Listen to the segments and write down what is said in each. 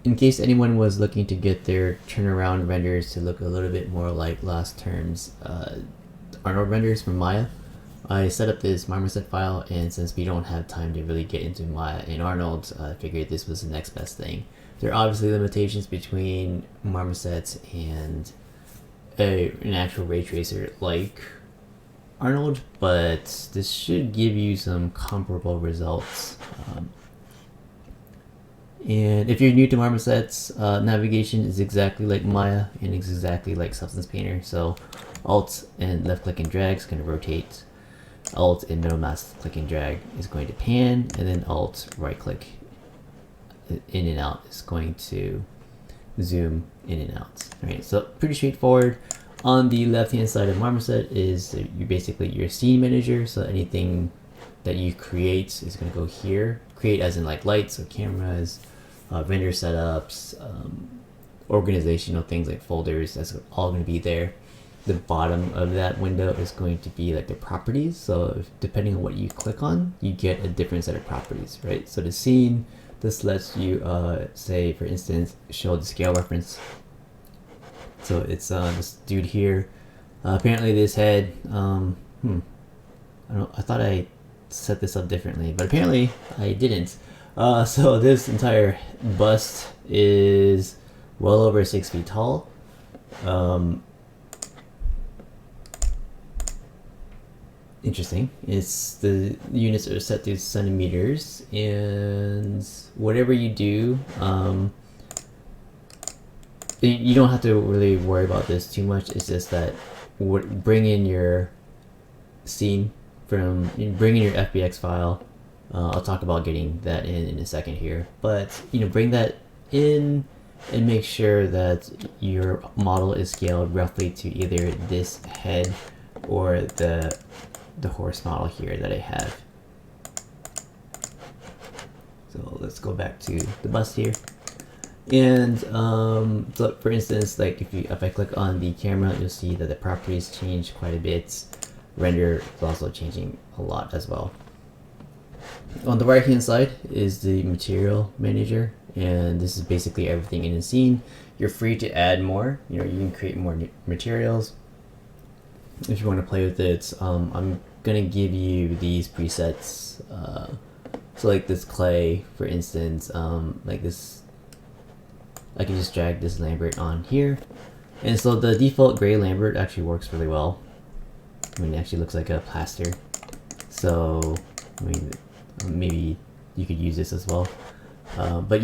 in case anyone was looking to get their turnaround renders to look a little bit more like last term's Arnold renders from Maya, I set up this Marmoset file, and since we don't have time to really get into Maya and Arnold, I figured this was the next best thing. There are obviously limitations between Marmoset and an actual ray tracer like Arnold, but this should give you some comparable results. And if you're new to Marmoset's navigation is exactly like Maya and is exactly like Substance Painter. So Alt and left click and drag is going to rotate. Alt and middle mouse click and drag is going to pan, and then Alt right click in and out is going to zoom in and out. All right, so pretty straightforward. On the left hand side of Marmoset is you basically your scene manager. So anything that you create is going to go here. Create as in like lights or cameras, render setups, organizational things like folders. That's all going to be there. The bottom of that window is going to be like the properties. So depending on what you click on, you get a different set of properties, right? So the scene, this lets you say, for instance, show the scale reference. So it's this dude here. Apparently this head, I thought I set this up differently, but apparently I didn't. So this entire bust is well over 6 feet tall. Interesting. It's the units are set to centimeters, and whatever you do, you don't have to really worry about this too much. It's just that bring in your scene from bring in your FBX file. I'll talk about getting that in a second here, but bring that in and make sure that your model is scaled roughly to either this head or the horse model here that I have. So let's go back to the bust here. And so for instance, like if I click on the camera, you'll see that the properties change quite a bit. Render is also changing a lot as well. On the right hand side is the material manager, and this is basically everything in the scene. You're free to add more. You can create more materials if you want to play with it. I'm gonna give you these presets. So like this clay, for instance, like this, I can just drag this Lambert on here, and so the default gray Lambert actually works really well. I mean, it actually looks like a plaster. So I mean, maybe you could use this as well. But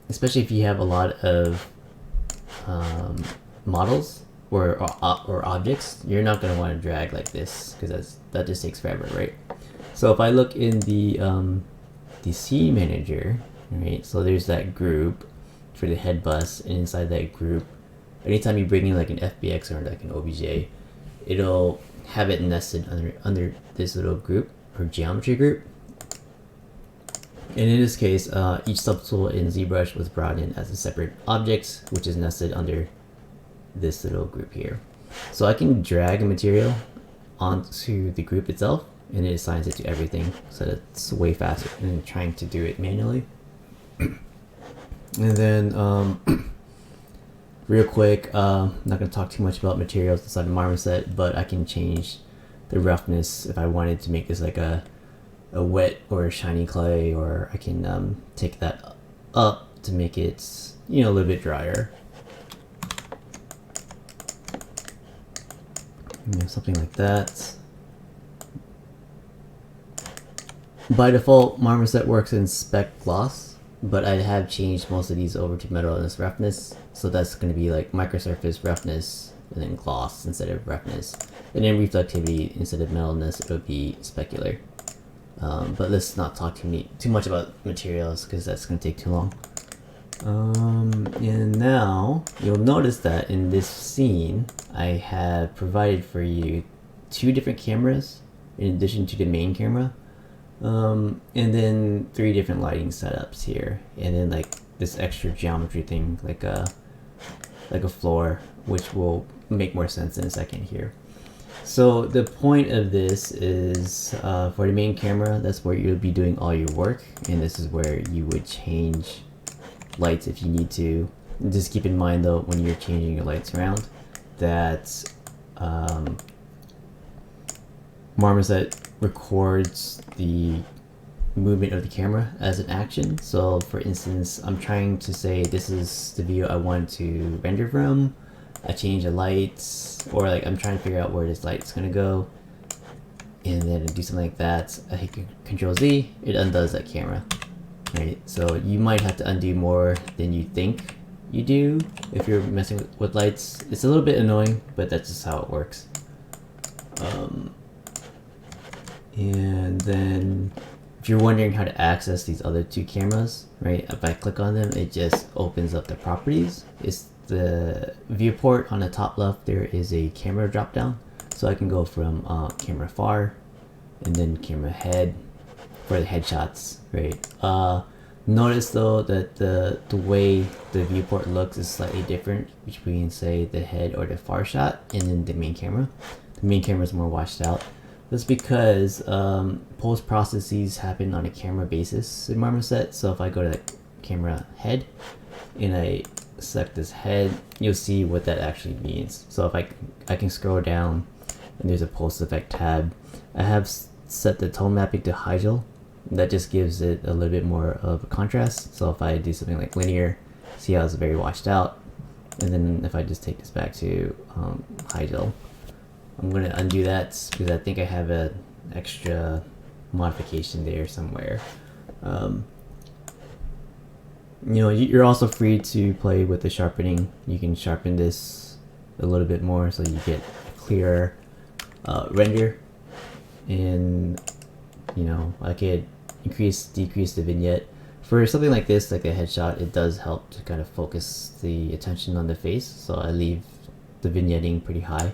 especially if you have a lot of models or objects, you're not going to want to drag like this, because that just takes forever, right? So if I look in the scene manager, right? So there's that group for the head bus, and inside that group, anytime you bring in like an FBX or like an OBJ, it'll have it nested under this little group or geometry group. And in this case, each subtool in ZBrush was brought in as a separate object, which is nested under this little group here. So I can drag a material onto the group itself, and it assigns it to everything, so that's way faster than trying to do it manually. And then real quick, I'm not going to talk too much about materials inside of Marmoset, but I can change the roughness if I wanted to make this like a wet or a shiny clay, or I can take that up to make it a little bit drier. Something like that. By default, Marmoset works in spec gloss, but I have changed most of these over to metalness roughness, so that's going to be like microsurface roughness and then gloss instead of roughness, and then reflectivity instead of metalness, it'll be specular. But let's not talk too much about materials, because that's going to take too long. And now you'll notice that in this scene I have provided for you 2 different cameras in addition to the main camera, and then 3 different lighting setups here, and then like this extra geometry thing like a floor, which will make more sense in a second here. So the point of this is for the main camera, that's where you'll be doing all your work, and this is where you would change lights if you need to. Just keep in mind though, when you're changing your lights around, that Marmoset records the movement of the camera as an action. So for instance, I'm trying to say this is the view I want to render from. I change the lights, or like I'm trying to figure out where this light's gonna go, and then I do something like that. I hit Control Z, it undoes that camera. Right, so you might have to undo more than you think you do if you're messing with lights. It's a little bit annoying, but that's just how it works. And then if you're wondering how to access these other two cameras, right, if I click on them, it just opens up the properties. It's the viewport on the top left. There is a camera drop down, so I can go from camera far and then camera head for the headshots, right? Notice though that the way the viewport looks is slightly different between, say, the head or the far shot and then the main camera. The main camera is more washed out. That's because post processes happen on a camera basis in Marmoset. So if I go to the camera head and I select this head, you'll see what that actually means. So if I can scroll down and there's a post effect tab. I have set the tone mapping to high gel. That just gives it a little bit more of a contrast. So if I do something like linear, see how it's very washed out. And then if I just take this back to high gel, I'm going to undo that because I think I have an extra modification there somewhere. You know, you're also free to play with the sharpening. You can sharpen this a little bit more so you get clearer render. And you know, I could decrease the vignette. For something like this, like a headshot, it does help to kind of focus the attention on the face. So I leave the vignetting pretty high.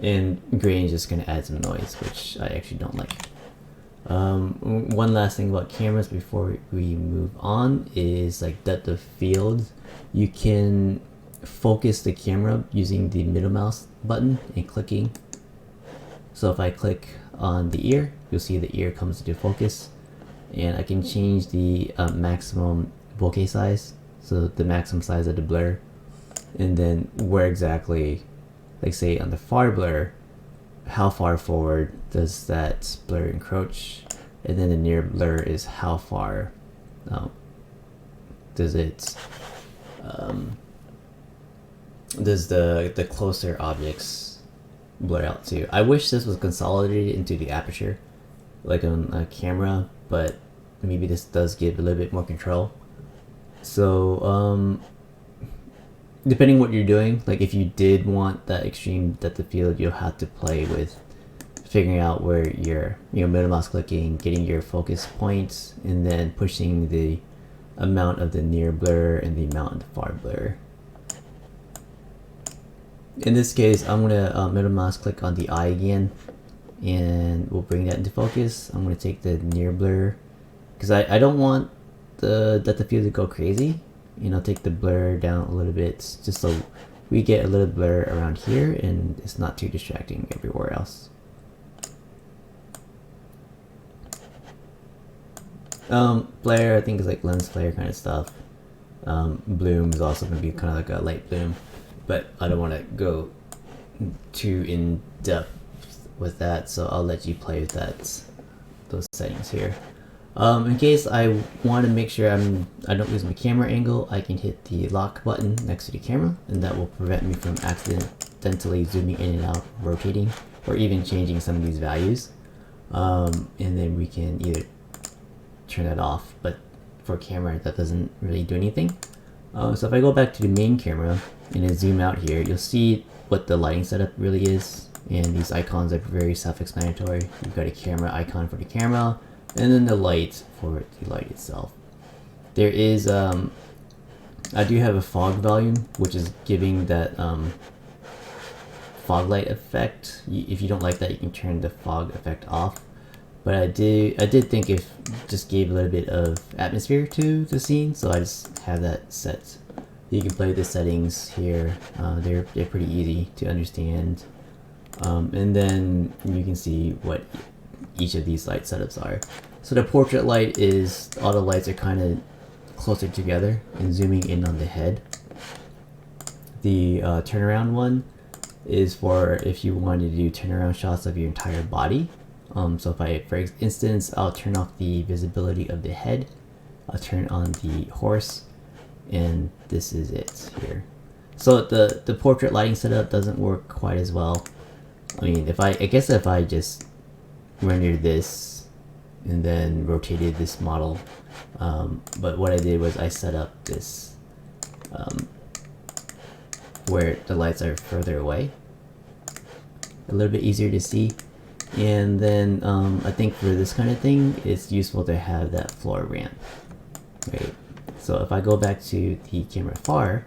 And grain is just going to add some noise, which I actually don't like. One last thing about cameras before we move on is like depth of field. You can focus the camera using the middle mouse button and clicking. So if I click on the ear, you'll see the ear comes into focus, and I can change the maximum bokeh size, so the maximum size of the blur, and then where exactly, like say on the far blur, how far forward does that blur encroach, and then the near blur is how far does it does the closer objects blur out to. I wish this was consolidated into the aperture like on a camera, but maybe this does give a little bit more control. So depending what you're doing, like if you did want that extreme depth of field, you'll have to play with figuring out where you're, you know, middle mouse clicking, getting your focus points, and then pushing the amount of the near blur and the amount of the far blur. In this case, I'm gonna middle mouse click on the eye again, and we'll bring that into focus. I'm gonna take the near blur because I don't want the depth of field to go crazy. You know, take the blur down a little bit just so we get a little blur around here and it's not too distracting everywhere else. Flare, I think is like lens flare kind of stuff. Bloom is also gonna be kind of like a light bloom, but I don't want to go too in depth with that, so I'll let you play with those settings here. In case I want to make sure I don't lose my camera angle, I can hit the lock button next to the camera, and that will prevent me from accidentally zooming in and out, rotating, or even changing some of these values. And then we can either turn that off, but for camera that doesn't really do anything. So if I go back to the main camera and then zoom out here, you'll see what the lighting setup really is, and these icons are very self-explanatory. You've got a camera icon for the camera, and then the light for the light itself. There is, I do have a fog volume, which is giving that fog light effect. If you don't like that, you can turn the fog effect off. But I did think if just gave a little bit of atmosphere to the scene, so I just have that set. You can play the settings here. They're pretty easy to understand. And then you can see what each of these light setups are. So the portrait light is, all the lights are kind of closer together and zooming in on the head. The turnaround one is for if you wanted to do turnaround shots of your entire body. So if I, for instance, I'll turn off the visibility of the head, I'll turn on the horse, and this is it here. So the portrait lighting setup doesn't work quite as well. I mean, I guess if I just rendered this and then rotated this model, but what I did was I set up this where the lights are further away, a little bit easier to see. And then I think for this kind of thing, it's useful to have that floor ramp, right? So if I go back to the camera far,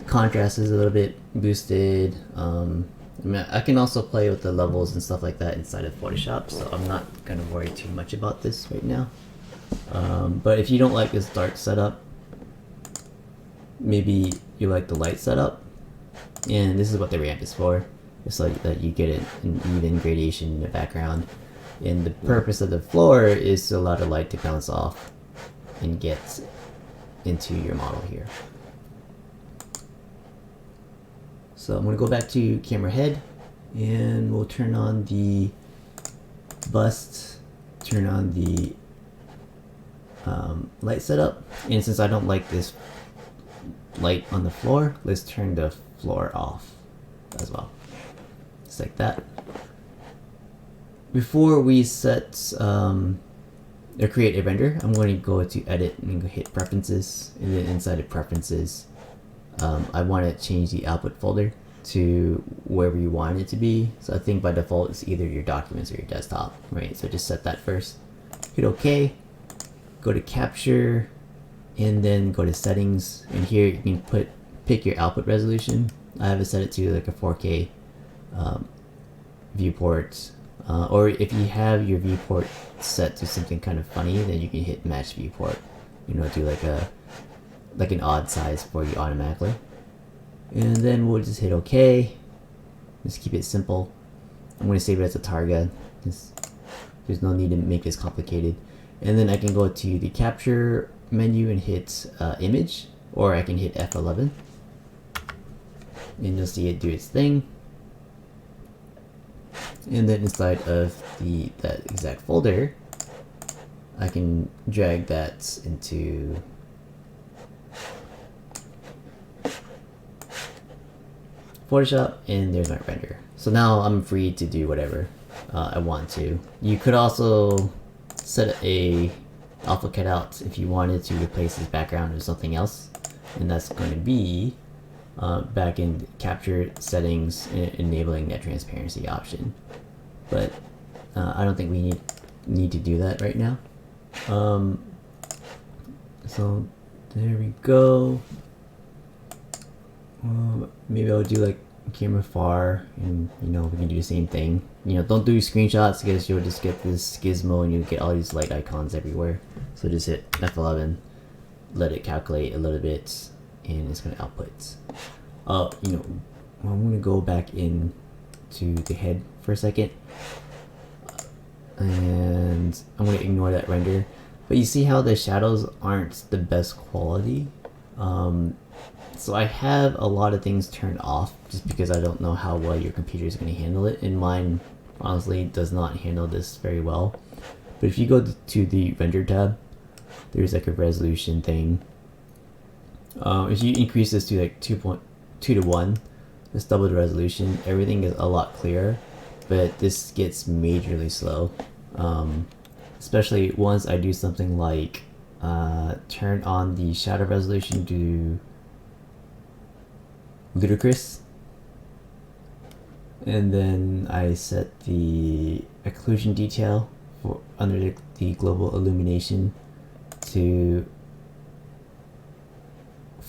contrast is a little bit boosted. I mean, I can also play with the levels and stuff like that inside of Photoshop, so I'm not gonna worry too much about this right now. But if you don't like this dark setup, maybe you like the light setup, and this is what the ramp is for. It's like that you get an even gradation in the background, and the purpose of the floor is to allow the light to bounce off and get into your model here. So I'm going to go back to camera head, and we'll turn on the bust, turn on the light setup, and since I don't like this light on the floor, let's turn the floor off as well. Just like that. Before we set or create a render, I'm going to go to edit and hit preferences, and then inside of preferences, I want to change the output folder to wherever you want it to be. So I think by default it's either your documents or your desktop, right? So just set that first. Hit OK. Go to capture, and then go to settings. And here you can pick your output resolution. I have it set it to like a 4K viewport. Or if you have your viewport set to something kind of funny, then you can hit match viewport. You know, do like an odd size for you automatically. And then we'll just hit OK. Just keep it simple. I'm going to save it as a target. There's no need to make this complicated. And then I can go to the capture menu and hit image, or I can hit F11. And you'll see it do its thing. And then inside of that exact folder, I can drag that into Photoshop, and there's my render. So now I'm free to do whatever I want to. You could also set a alpha cutout if you wanted to replace this background with something else, and that's going to be back in capture settings, enabling that transparency option. But I don't think we need to do that right now. So there we go. Maybe I'll do like camera far, and you know, we can do the same thing. You know, don't do screenshots because you'll just get this gizmo and you'll get all these light icons everywhere. So just hit F11, let it calculate a little bit, and it's going to output. You know, I'm going to go back in to the head for a second, and I'm going to ignore that render. But you see how the shadows aren't the best quality? So I have a lot of things turned off just because I don't know how well your computer is going to handle it, and mine honestly does not handle this very well. But if you go to the render tab, there's like a resolution thing. If you increase this to like 2.2 to 1, just double the resolution, everything is a lot clearer, but this gets majorly slow. Especially once I do something like turn on the shadow resolution to ludicrous, and then I set the occlusion detail for under the global illumination to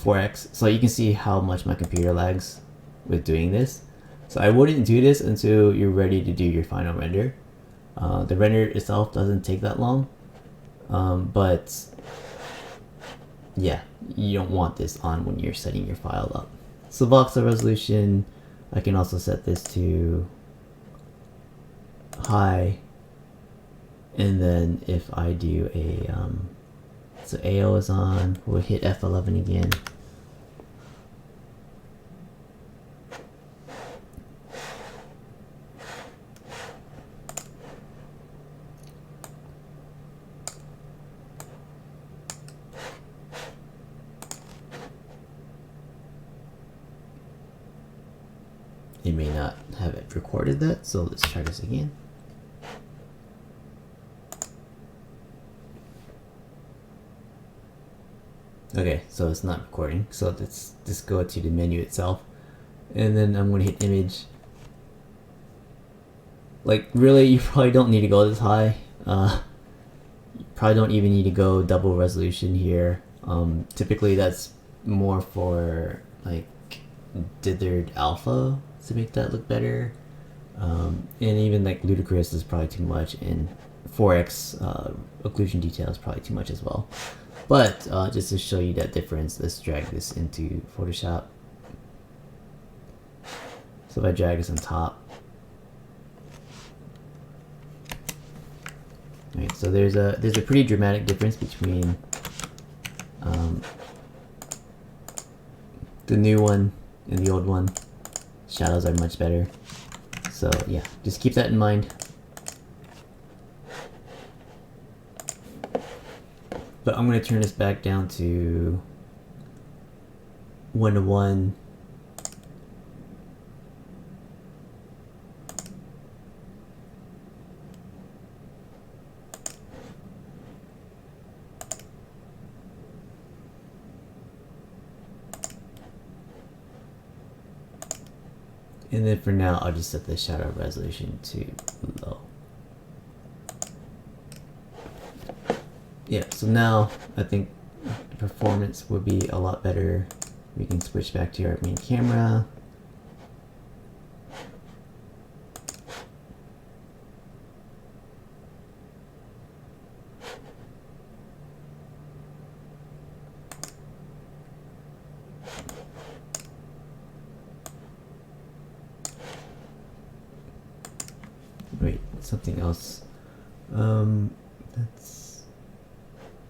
4x, so you can see how much my computer lags with doing this. So I wouldn't do this until you're ready to do your final render. The render itself doesn't take that long, but yeah, you don't want this on when you're setting your file up. So voxel resolution, I can also set this to high, and then if I do a So AO is on. We'll hit F11 again. It may not have it recorded that, so let's try this again. Okay, so it's not recording. So let's just go to the menu itself, and then I'm gonna hit image. Like really, you probably don't need to go this high. You probably don't even need to go double resolution here. Typically that's more for like dithered alpha to make that look better. And even like ludicrous is probably too much, and 4x occlusion detail is probably too much as well. But just to show you that difference, let's drag this into Photoshop. So if I drag this on top, right, so there's a pretty dramatic difference between the new one and the old one. Shadows are much better. So yeah, just keep that in mind. But I'm going to turn this back down to 1:1. And then for now, I'll just set the shadow resolution to low. Yeah, so now I think the performance will be a lot better. We can switch back to our main camera. Wait, something else.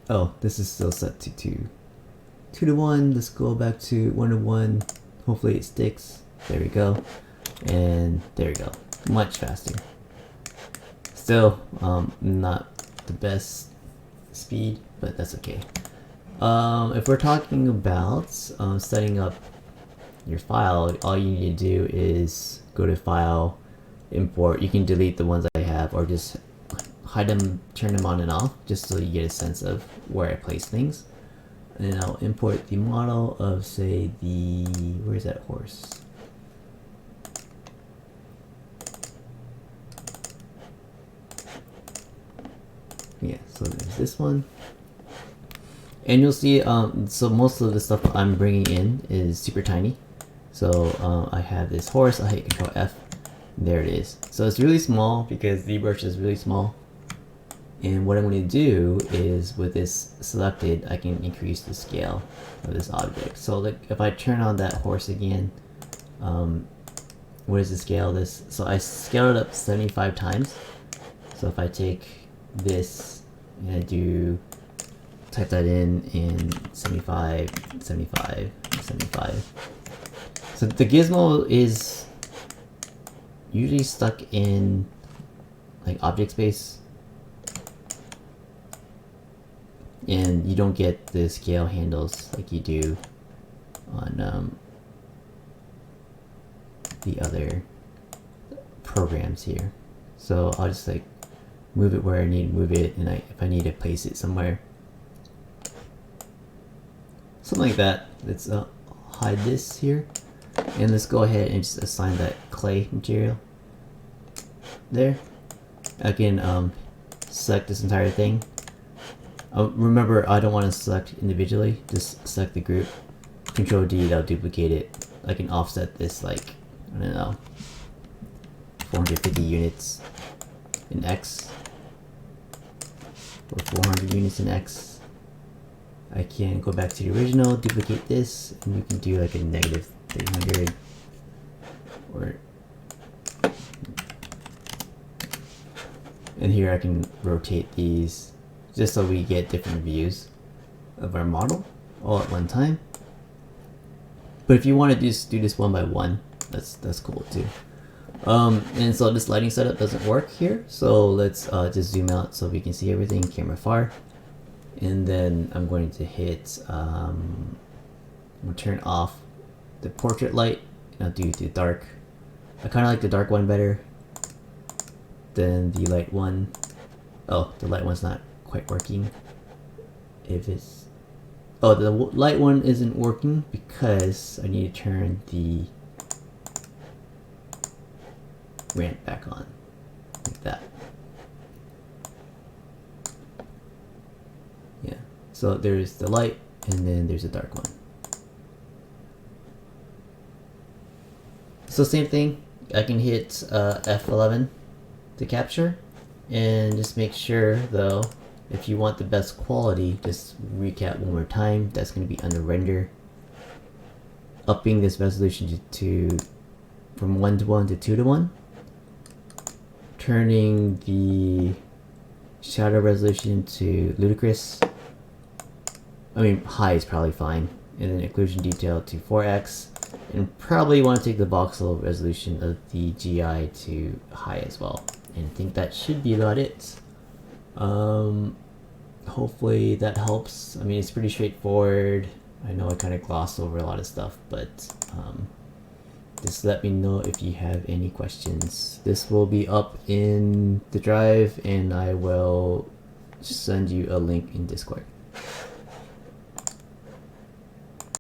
Oh, this is still set to 2:1. Let's go back to 1:1. Hopefully it sticks. There we go. And there we go. Much faster. Still, not the best speed, but that's okay. If we're talking about setting up your file, all you need to do is go to File, Import. You can delete the ones I have, or just hide them, turn them on and off, just so you get a sense of where I place things. And then I'll import the model of, say, where's that horse? Yeah, so there's this one. And you'll see, so most of the stuff I'm bringing in is super tiny. So I have this horse, I hit Control F, and there it is. So it's really small because ZBrush is really small. And what I'm going to do is, with this selected, I can increase the scale of this object. So like if I turn on that horse again, what is the scale of this? So I scaled it up 75 times. So if I take this and I type that in 75, 75, 75. So the gizmo is usually stuck in like object space, and you don't get the scale handles like you do on the other programs here. So I'll just like move it where I need to move it, and if I need to place it somewhere, something like that. Let's hide this here, and let's go ahead and just assign that clay material there. I can select this entire thing. Remember, I don't want to select individually, just select the group. Control D, that'll duplicate it. I can offset this like, I don't know, 450 units in X, or 400 units in X. I can go back to the original, duplicate this, and we can do like a negative 300, or, and here I can rotate these just so we get different views. of our model all at one time. But if you want to just do this one by one, that's cool too. And so this lighting setup doesn't work here, so let's just zoom out so we can see everything, camera far. And then I'm going to hit, we'll turn off the portrait light, and I'll do the dark. I kind of like the dark one better than the light one. Oh, the light one's not quite working. If it's, oh, the light one isn't working because I need to turn the ramp back on, like that. Yeah, so there's the light and then there's a dark one. So same thing, I can hit F11 to capture, and just make sure though, if you want the best quality, just recap one more time, that's going to be under render. Upping this resolution to from 1:1 to 2:1. Turning the shadow resolution to ludicrous. I mean, high is probably fine. And then occlusion detail to 4x. And probably want to take the voxel resolution of the GI to high as well. And I think that should be about it. Hopefully that helps. I mean, it's pretty straightforward. I know I kind of glossed over a lot of stuff, but just let me know if you have any questions. This will be up in the drive, and I will send you a link in Discord.